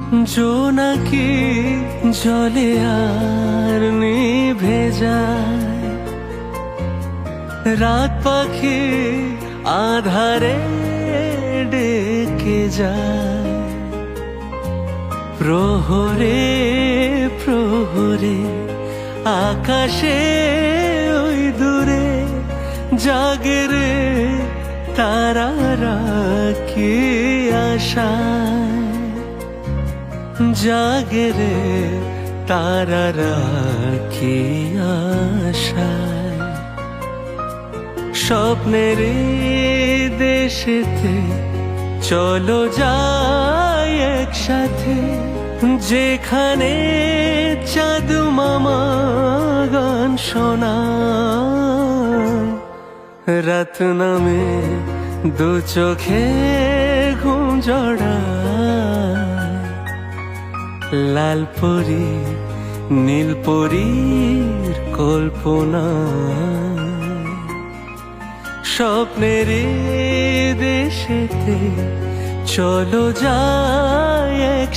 জোনাকি জলে আর নিভে যায়, রাত পাখি আধারে ডেকে যায়। প্রহরে প্রহরে আকাশে ওই দূরে জাগে রে তারারা কি আশায়, জাগে রে তারারা কি আশায়। স্বপ্নের দেশেতে চলো যাই একসাথে, যেখানে চাঁদ মামা গান শোনায়। রাত নামে দু চোখে ঘুম জড়ায়, লাল পরি নীল পরীর কল্পনা। স্বপ্নের দেশেতে চলো যাই এক